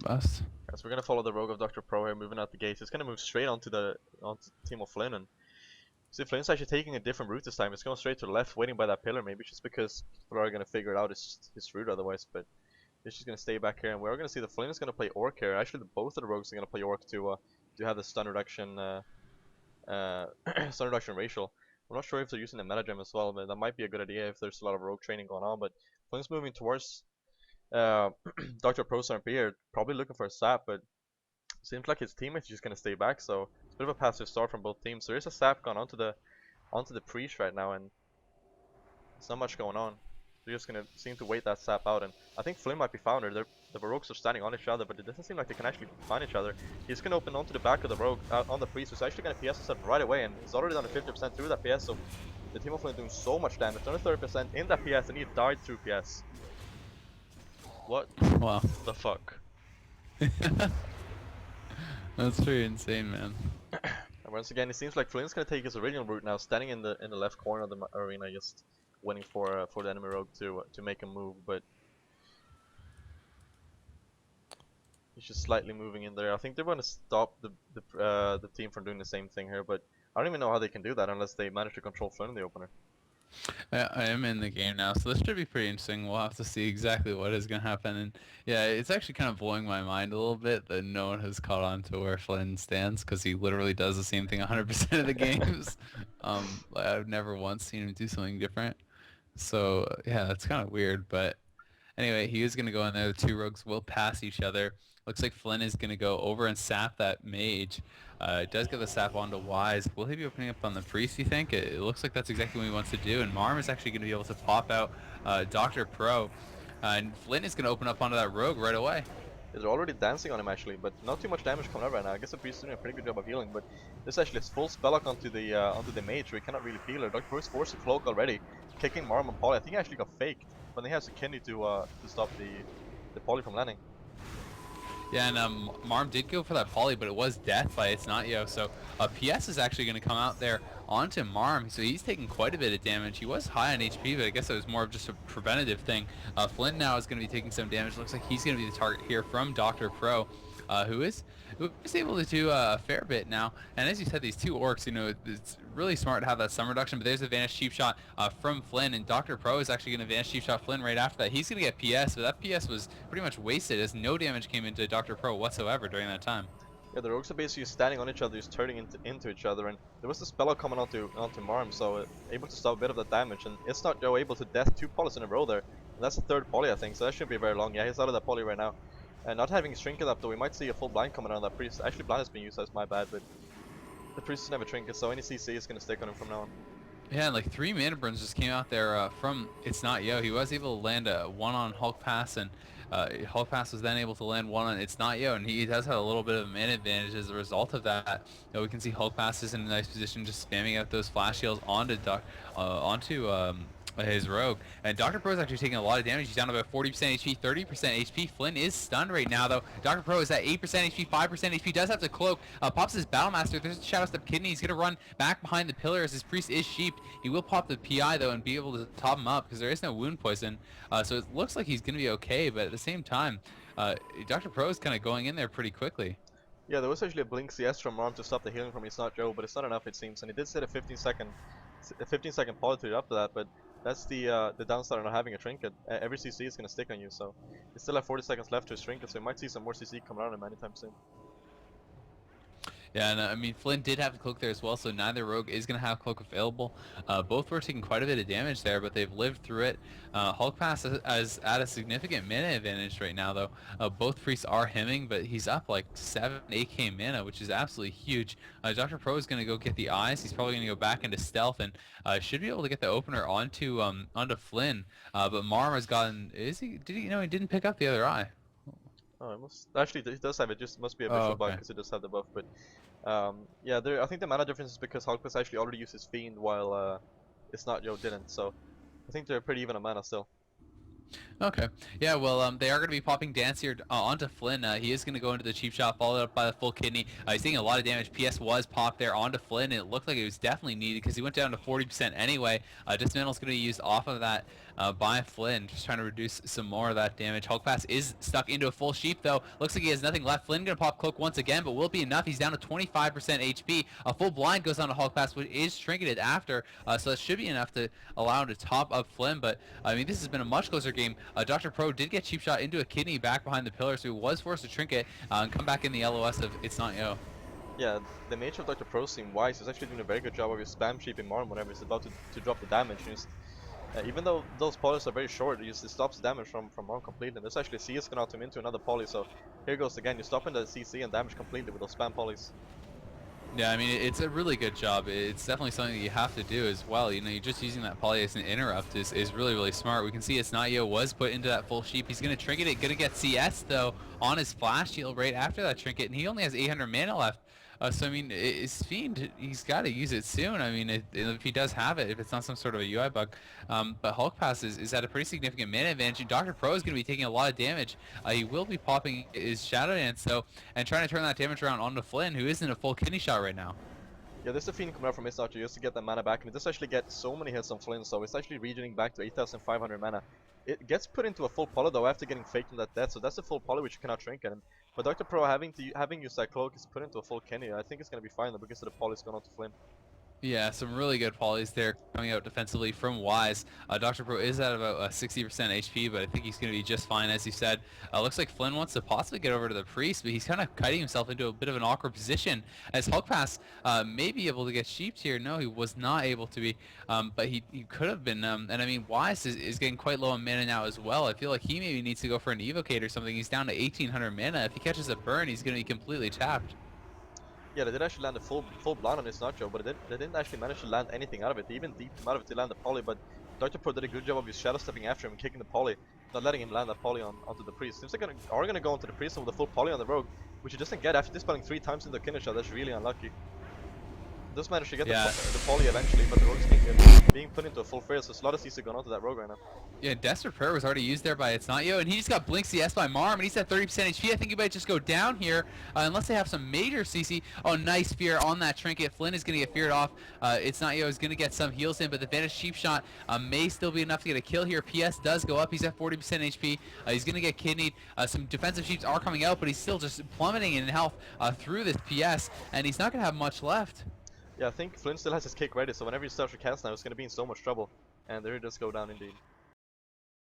best. So we're gonna follow the rogue of Dr. Pro here, moving out the gates. It's gonna move straight onto Team of Flynn, and see Flynn's actually taking a different route this time. It's going straight to the left, waiting by that pillar, maybe just because people are gonna figure it out his route otherwise. But he's just gonna stay back here, and we're gonna see the Flynn is gonna play Orc here. Actually, both of the rogues are gonna play Orc to have the stun reduction stun reduction racial. I'm not sure if they're using the meta gem as well, but that might be a good idea if there's a lot of rogue training going on. But Flynn's moving towards Dr. Pro's RP here, probably looking for a sap, but seems like his teammates are just gonna stay back, so it's a bit of a passive start from both teams. There is a sap gone onto the priest right now, and there's not much going on. They're just gonna seem to wait that sap out, and I think Flynn might be found here. The rogues are standing on each other, but it doesn't seem like they can actually find each other. He's gonna open onto the back of the rogue, on the priest, who's actually gonna PS himself right away, and he's already done a 50% through that PS, so the team of Flynn doing so much damage, another 30% in that PS, and he died through PS. What Wow. the fuck? That's pretty insane, man. And once again, it seems like Flynn's gonna take his original route now, standing in the left corner of the arena, just waiting for the enemy rogue to make a move. But he's just slightly moving in there. I think they're gonna stop the team from doing the same thing here, but I don't even know how they can do that unless they manage to control Flynn in the opener. I am in the game now, so this should be pretty interesting. We'll have to see exactly what is going to happen. And yeah, it's actually kind of blowing my mind a little bit that no one has caught on to where Flynn stands, because he literally does the same thing 100% of the games. I've never once seen him do something different. So yeah, that's kind of weird. But anyway, he is going to go in there. The two rogues will pass each other. Looks like Flynn is going to go over and sap that mage. It does get the sap onto Wise. Will he be opening up on the priest, you think? It looks like that's exactly what he wants to do. And Marm is actually going to be able to pop out Dr. Pro. And Flynn is going to open up onto that rogue right away. They're already dancing on him actually, but not too much damage coming out right now. I guess the priest is doing a pretty good job of healing, but this actually is full spell lock onto the mage, so he cannot really heal her. Dr. Pro is forced to cloak already, kicking Marm and Polly. I think he actually got faked, but then he has a kidney to stop the Polly from landing. Yeah, and Marm did go for that poly, but it was death by It's Not Yo. So PS is actually going to come out there onto Marm. So he's taking quite a bit of damage. He was high on HP, but I guess it was more of just a preventative thing. Flynn now is going to be taking some damage. Looks like he's going to be the target here from Dr. Pro, who is able to do a fair bit now. And as you said, these two orcs, you know, it's really smart to have that stun reduction, but there's a Vanish Cheap Shot from Flynn, and Dr. Pro is actually going to Vanish Cheap Shot Flynn right after that. He's going to get PS, but that PS was pretty much wasted as no damage came into Dr. Pro whatsoever during that time. Yeah, the rogues are basically standing on each other, just turning into each other, and there was the spell out coming onto Marm, so able to stop a bit of that damage, and It's Not Joe able to death 2 polys in a row there, and that's the 3rd poly I think, so that shouldn't be very long. Yeah, he's out of that poly right now. And not having his trinket up though, we might see a full blind coming on that priest. Actually, blind has been used, that's my bad, but the priest doesn't have a trinket, so any CC is going to stick on him from now on. Yeah, and like 3 mana burns just came out there from It's Not Yo. He was able to land one on Hulk Pass, and Hulk Pass was then able to land one on It's Not Yo, and he does have a little bit of a mana advantage as a result of that. You know, we can see Hulk Pass is in a nice position, just spamming out those flash heals onto his rogue. And Dr. Pro is actually taking a lot of damage. He's down to about 40% HP, 30% HP. Flynn is stunned right now, though. Dr. Pro is at 8% HP, 5% HP. Does have to cloak. Pops his Battlemaster. There's a Shadow Step Kidney. He's going to run back behind the pillar as his priest is sheeped. He will pop the PI, though, and be able to top him up because there is no wound poison. So it looks like he's going to be okay, but at the same time, Dr. Pro is kind of going in there pretty quickly. Yeah, there was actually a blink CS from Marm to stop the healing from It's Not Joe, but it's not enough it seems, and he did set a 15-second poly to up to that, but that's the downside of not having a trinket. Every CC is going to stick on you, so you still have 40 seconds left to his trinket, so you might see some more CC coming out of him anytime soon. Yeah, and I mean, Flynn did have the cloak there as well, so neither rogue is going to have cloak available. Both were taking quite a bit of damage there, but they've lived through it. Hulk Pass is at a significant mana advantage right now, though. Both priests are hemming, but he's up like 7, 8k mana, which is absolutely huge. Dr. Pro is going to go get the eyes. He's probably going to go back into stealth, and should be able to get the opener onto Flynn. But Marm has gotten... Did he? No, he didn't pick up the other eye. Oh, it must actually he does have it. Just must be a visual bug because it does have the buff. But yeah, I think the mana difference is because Hulk actually already used his fiend while It's Not Joe didn't. So I think they're pretty even on mana still. Okay. Yeah, well, they are going to be popping Dance here onto Flynn. He is going to go into the cheap shot, followed up by the full kidney. He's taking a lot of damage. PS was popped there onto Flynn, and it looked like it was definitely needed because he went down to 40% anyway. Dismantle's going to be used off of that by Flynn, just trying to reduce some more of that damage. Hulk Pass is stuck into a full sheep though. Looks like he has nothing left. Flynn gonna pop Cloak once again, but will be enough. He's down to 25% HP. A full blind goes on to Hulk Pass, which is trinketed after, so that should be enough to allow him to top up Flynn. But I mean, this has been a much closer game. Drpros did get cheap shot into a kidney back behind the pillar, so he was forced to trinket and come back in the LOS of It's Not Yo. Yeah, the nature of Drpros seem wise. He's actually doing a very good job of his spam sheeping Marm whenever he's about to drop the damage. Even though those polys are very short, it stops damage from Marm completely. And this actually CS can out him into another poly, so here goes again. You're stopping the CC and damage completely with those spam polys. Yeah, I mean, it's a really good job. It's definitely something that you have to do as well. You know, you're just using that poly as an interrupt is really, really smart. We can see It's Not Yo was put into that full sheep. He's going to trinket it, going to get CS, though, on his flash shield right after that trinket, and he only has 800 mana left. So, I mean, his Fiend, he's got to use it soon. I mean, if he does have it, if it's not some sort of a UI bug. But Hulk Pass is at a pretty significant mana advantage. Drpros is going to be taking a lot of damage. He will be popping his Shadow Dance, so, and trying to turn that damage around onto Flynn, who is in a full kidney shot right now. Yeah, this is a Fiend coming out from It's Not Yo just to get that mana back, and it does actually get so many hits on Flynn, so it's actually regening back to 8,500 mana. It gets put into a full poly though after getting faked on that death, so that's a full poly which you cannot trinket. And for Drpro having used that cloak is put into a full Kenny. I think it's gonna be fine though because of the polys going on to Flynn. Yeah, some really good polys there coming out defensively from Wise. Drpro is at about 60% HP, but I think he's going to be just fine, as you said. Looks like Flynn wants to possibly get over to the Priest, but he's kind of kiting himself into a bit of an awkward position, as Hulk Pass may be able to get sheeped here. No, he was not able to be, but he could have been. And I mean, Wise is getting quite low on mana now as well. I feel like he maybe needs to go for an Evocate or something. He's down to 1800 mana. If he catches a burn, he's going to be completely tapped. Yeah, they did actually land a full blind on It's Not Yo, but they didn't actually manage to land anything out of it. They even deeped him out of it to land the poly, but Drpro did a good job of his shadow stepping after him and kicking the poly, not letting him land that poly onto the Priest. Seems like are gonna go into the Priest with a full poly on the Rogue, which he doesn't get after dispelling 3 times into a Kinner shot. That's really unlucky. Does manage to get the poly eventually, but the Rogue's being put into a full fail, so there's a lot of CC going onto that Rogue right now. Yeah, Desperate Prayer was already used there by It's Not Yo, and he just got Blink CS by Marm, and he's at 30% HP. I think he might just go down here, unless they have some major CC. Oh, nice fear on that trinket. Flynn is going to get feared off. It's Not Yo is going to get some heals in, but the Vanished Sheep Shot may still be enough to get a kill here. PS does go up. He's at 40% HP. He's going to get kidneyed. Some defensive sheeps are coming out, but he's still just plummeting in health through this PS, and he's not going to have much left. Yeah, I think Flynn still has his kick ready, so whenever he starts to cast now, he's going to be in so much trouble. And there he does go down indeed.